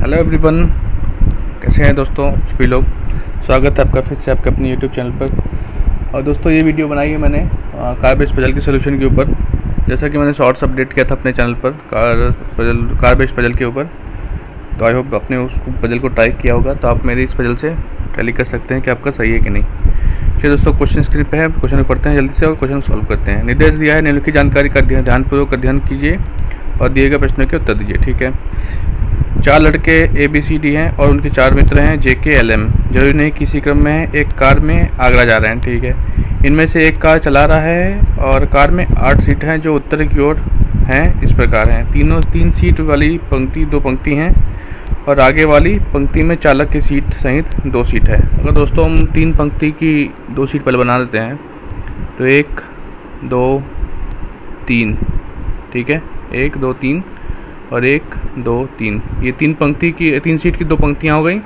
Hello everyone, कैसे हैं दोस्तों सभी लोग। स्वागत है आपका फिर से आपके अपने यूट्यूब चैनल पर। और दोस्तों ये वीडियो बनाई है मैंने कार बेस्ड पजल के सोल्यूशन के ऊपर। जैसा कि मैंने शॉर्ट्स अपडेट किया था अपने चैनल पर कार बेस्ड पजल के ऊपर, तो आई होप आपने उसको पजल को ट्राई किया होगा, तो आप मेरी इस पजल से टैली कर सकते हैं कि आपका सही है कि नहीं। चलिए दोस्तों, क्वेश्चन स्क्रीन पे है, क्वेश्चन पढ़ते हैं जल्दी से और क्वेश्चन सॉल्व करते हैं। निर्देश दिया है, निम्नलिखित जानकारी का ध्यानपूर्वक अध्ययन कीजिए और दिए गए प्रश्नों के उत्तर दीजिए। ठीक है, 4 लड़के ABCD हैं और उनके 4 मित्र हैं JKLM। जरूरी नहीं किसी क्रम में है, एक कार में आगरा जा रहे हैं। ठीक है, इनमें से एक कार चला रहा है और कार में 8 सीट हैं जो उत्तर की ओर हैं। इस प्रकार हैं, 3 सीट वाली पंक्ति 2 पंक्ति हैं और आगे वाली पंक्ति में चालक की सीट सहित 2 सीट है। अगर दोस्तों हम 3 पंक्ति की 2 सीट पहले बना देते हैं तो 1 2 3, ठीक है, 1 2 3 और 1 2 3, ये 3 सीट की 2 पंक्तियाँ हो गई।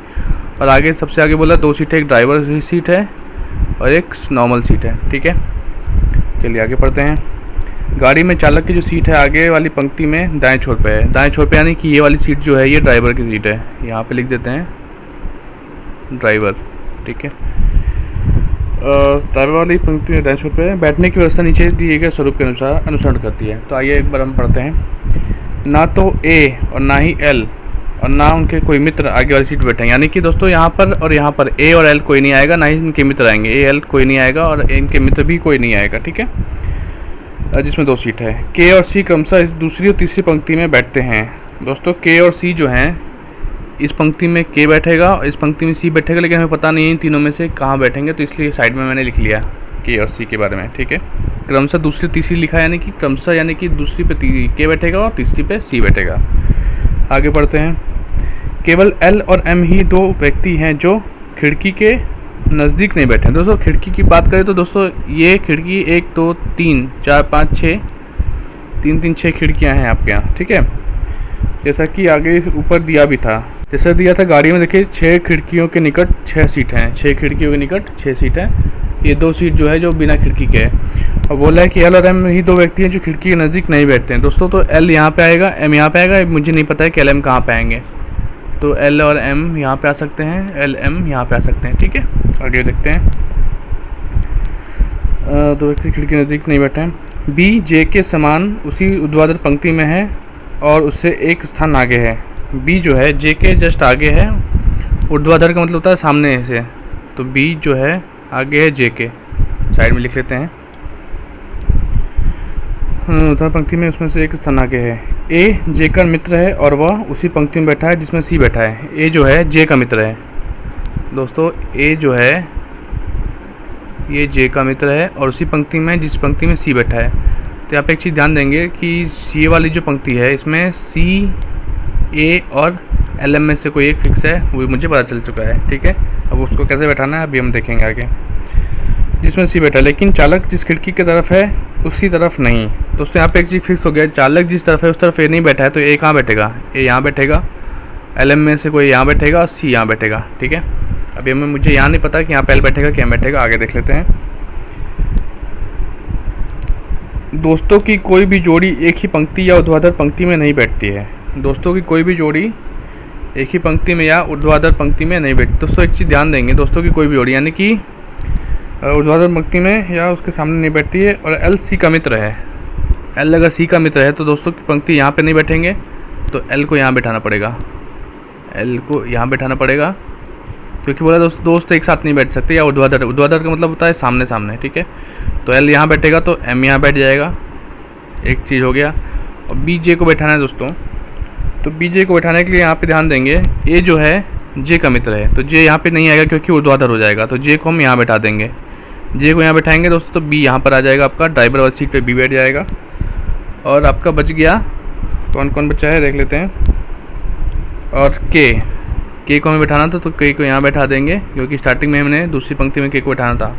और आगे सबसे आगे बोला 2 सीट है, एक ड्राइवर सीट है और एक नॉर्मल सीट है। ठीक है, चलिए आगे पढ़ते हैं। गाड़ी में चालक की जो सीट है आगे वाली पंक्ति में दाएं छोर पे है। दाएं छोर पे यानी कि ये वाली सीट जो है ये ड्राइवर की सीट है, यहाँ पे लिख देते हैं ड्राइवर। ठीक है, ड्राइवर वाली पंक्ति में दाएं छोर पे है। बैठने की व्यवस्था नीचे दिए गए स्वरूप के अनुसार अनुसरण करती है। तो आइए एक बार हम पढ़ते हैं। ना तो A और ना ही L और ना उनके कोई मित्र आगे वाली सीट बैठे, यानी कि दोस्तों यहाँ पर और यहाँ पर A और L कोई नहीं आएगा, ना ही इनके मित्र आएंगे। A L कोई नहीं आएगा और इनके मित्र भी कोई नहीं आएगा। ठीक है, जिसमें 2 सीट है। K और C क्रमशः इस दूसरी और तीसरी पंक्ति में बैठते हैं। दोस्तों K और C जो हैं, इस पंक्ति में K बैठेगा और इस पंक्ति में C बैठेगा, लेकिन हमें पता नहीं है इन तीनों में से कहाँ बैठेंगे, तो इसलिए साइड में मैंने लिख लिया K और C के बारे में। ठीक है, क्रमशः दूसरी तीसरी लिखा है, यानी कि क्रमशः यानी कि दूसरी पे K बैठेगा और तीसरी पे C बैठेगा। आगे बढ़ते हैं। केवल L और M ही 2 व्यक्ति हैं जो खिड़की के नज़दीक नहीं बैठे हैं। दोस्तों खिड़की की बात करें तो दोस्तों ये खिड़की 1 2 3 4 5 6 3 3 6 खिड़कियाँ हैं आपके यहाँ। ठीक है, जैसा कि आगे ऊपर दिया भी था, जैसा दिया था गाड़ी में, देखिए 6 खिड़कियों के निकट 6 सीट हैं, 6 खिड़कियों के निकट 6 सीट है। ये 2 सीट जो है जो बिना खिड़की के है। और बोला है कि L और M ही 2 व्यक्ति हैं जो खिड़की के नज़दीक नहीं बैठते हैं। दोस्तों तो L यहाँ पे आएगा, M यहाँ पे आएगा, मुझे नहीं पता है कि L M कहाँ पे आएंगे, तो L और M यहाँ पे आ सकते हैं, L M यहाँ पे आ सकते हैं। ठीक है, आगे देखते हैं। 2 व्यक्ति खिड़की के नज़दीक नहीं बैठे हैं। B J के समान उसी ऊर्ध्वाधर पंक्ति में है और उससे एक स्थान आगे है। B जो है J के जस्ट आगे है, ऊर्ध्वाधर का मतलब होता है सामने से, तो B जो है आगे है J के, साइड में लिख लेते हैं। ऊर्ध्वाधर पंक्ति में उसमें से एक स्थान आगे है। A J का मित्र है और वह उसी पंक्ति में बैठा है जिसमें C बैठा है। A जो है J का मित्र है। दोस्तों A जो है ये J का मित्र है और उसी पंक्ति में जिस पंक्ति में C बैठा है। तो यहाँ पे एक चीज़ ध्यान देंगे कि C वाली जो पंक्ति है इसमें C A और LM में से कोई एक फिक्स है, वो मुझे पता चल चुका है। ठीक है, अब उसको कैसे बैठाना है अभी हम देखेंगे आगे। जिसमें C बैठा है, लेकिन चालक जिस खिड़की की तरफ है उसी तरफ नहीं। दोस्तों यहाँ पे एक चीज़ फिक्स हो गया, चालक जिस तरफ है उस तरफ A नहीं बैठा है, तो A कहाँ बैठेगा, A यहाँ बैठेगा, LM में से कोई यहाँ बैठेगा और C यहाँ बैठेगा। ठीक है, अभी हमें मुझे यहाँ नहीं पता कि यहाँ पे L बैठेगा कि M बैठेगा, आगे देख लेते हैं। दोस्तों की कोई भी जोड़ी एक ही पंक्ति या ऊर्ध्वाधर पंक्ति में नहीं बैठती है। दोस्तों की कोई भी जोड़ी एक ही पंक्ति में या ऊर्ध्वाधर पंक्ति में नहीं बैठती। दोस्तों एक चीज़ ध्यान देंगे, दोस्तों की कोई भी जोड़ी यानी कि ऊर्ध्वाधर पंक्ति में या उसके सामने नहीं बैठती है। और L C का मित्र है, L अगर C का मित्र है तो दोस्तों की पंक्ति यहाँ पे नहीं बैठेंगे, तो L को यहाँ बैठाना पड़ेगा, L को यहाँ बैठाना पड़ेगा, क्योंकि बोला दोस्त एक साथ नहीं बैठ सकते, या ऊर्ध्वाधर का मतलब होता है सामने सामने। ठीक है, तो L यहाँ बैठेगा तो M यहाँ बैठ जाएगा, एक चीज़ हो गया। और B J को बैठाना है दोस्तों, तो B J को बैठाने के लिए यहाँ पे ध्यान देंगे, A जो है J का मित्र है, तो J यहाँ पे नहीं आएगा क्योंकि ऊर्ध्वाधर हो जाएगा, तो J को हम यहाँ बैठा देंगे। J को यहाँ बैठाएंगे दोस्तों, तो B यहाँ पर आ जाएगा, आपका ड्राइवर वाली सीट पे B बैठ जाएगा। और आपका बच गया, कौन कौन बचा है देख लेते हैं। और K को हमें बैठाना था, तो K को यहाँ बैठा देंगे क्योंकि स्टार्टिंग में हमने दूसरी पंक्ति में K को बैठाना था।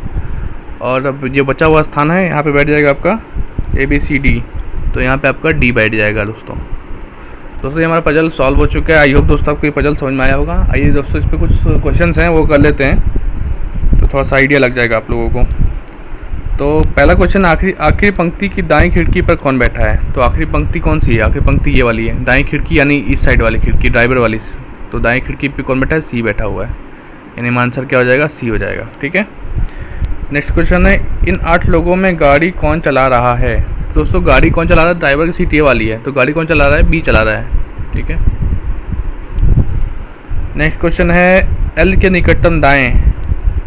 और अब जो बचा हुआ स्थान है यहाँ पे बैठ जाएगा आपका ABCD, तो यहाँ पे आपका D बैठ जाएगा। दोस्तों ये हमारा पजल सॉल्व हो चुका है। आई होप दोस्तों आपको ये पजल समझ में आया होगा। आइए दोस्तों इस पर कुछ क्वेश्चंस हैं वो कर लेते हैं, तो थोड़ा सा आइडिया लग जाएगा आप लोगों को। तो पहला क्वेश्चन, आखिरी पंक्ति की दाईं खिड़की पर कौन बैठा है। तो आखिरी पंक्ति कौन सी है, आखिरी पंक्ति ये वाली है, दाईं खिड़की यानी इस साइड वाली खिड़की, ड्राइवर वाली तो दाएं खिड़की पे कौन बैठा है, सी बैठा हुआ है, यानी आंसर क्या हो जाएगा, सी हो जाएगा। ठीक है, नेक्स्ट क्वेश्चन है, इन 8 लोगों में गाड़ी कौन चला रहा है। तो दोस्तों गाड़ी कौन चला रहा है, ड्राइवर की सीट ये वाली है, तो गाड़ी कौन चला रहा है, बी चला रहा है। ठीक है, नेक्स्ट क्वेश्चन है, एल के निकटतम दाएं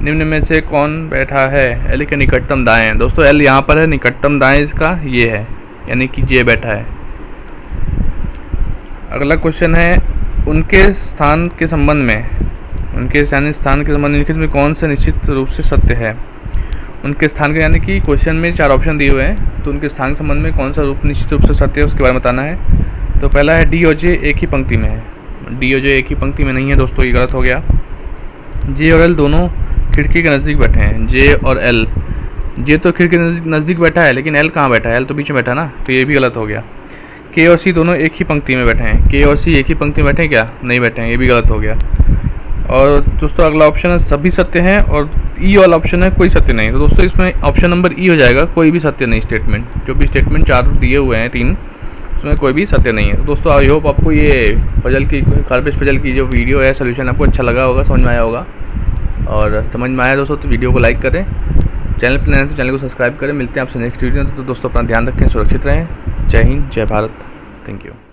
निम्न में से कौन बैठा है। एल के निकटतम दाएं, दोस्तों एल यहाँ पर है, निकटतम दाएं इसका ये है, यानी कि जे बैठा है। अगला क्वेश्चन है, उनके स्थान के संबंध में, उनके स्थान के संबंध में कौन सा निश्चित रूप से सत्य है। उनके स्थान के, यानी कि क्वेश्चन में 4 ऑप्शन दिए हुए हैं, तो उनके स्थान के संबंध में कौन सा रूप निश्चित रूप से सत्य है उसके बारे में बताना है। तो पहला है डी और जे एक ही पंक्ति में है। डी और जे एक ही पंक्ति में नहीं है दोस्तों, ये गलत हो गया। जे और एल दोनों खिड़की के नज़दीक बैठे हैं। जे और एल, जे तो खिड़की के नज़दीक बैठा है, लेकिन एल कहाँ बैठा है, एल तो बीच में बैठा ना, तो ये भी गलत हो गया। के और सी दोनों एक ही पंक्ति में बैठे हैं। के और सी एक ही पंक्ति में बैठे हैं क्या, नहीं बैठे हैं, ये भी गलत हो गया। और दोस्तों अगला ऑप्शन है सभी सत्य हैं, और ई वाला ऑप्शन है कोई सत्य नहीं। तो दोस्तों इसमें ऑप्शन नंबर ई हो जाएगा, कोई भी सत्य नहीं स्टेटमेंट। जो भी स्टेटमेंट 4 दिए हुए हैं 3, उसमें कोई भी सत्य नहीं है। तो दोस्तों आई होप आपको ये पजल की, कार्बेज पजल की जो वीडियो है सोल्यूशन आपको अच्छा लगा होगा, समझ में आया होगा। और समझ में आया दोस्तों तो वीडियो को लाइक करें, चैनल पर नए हैं तो चैनल को सब्सक्राइब करें। मिलते हैं आपसे नेक्स्ट वीडियो में, तो दोस्तों अपना ध्यान रखें, सुरक्षित रहें। जय हिंद, जय भारत, थैंक यू।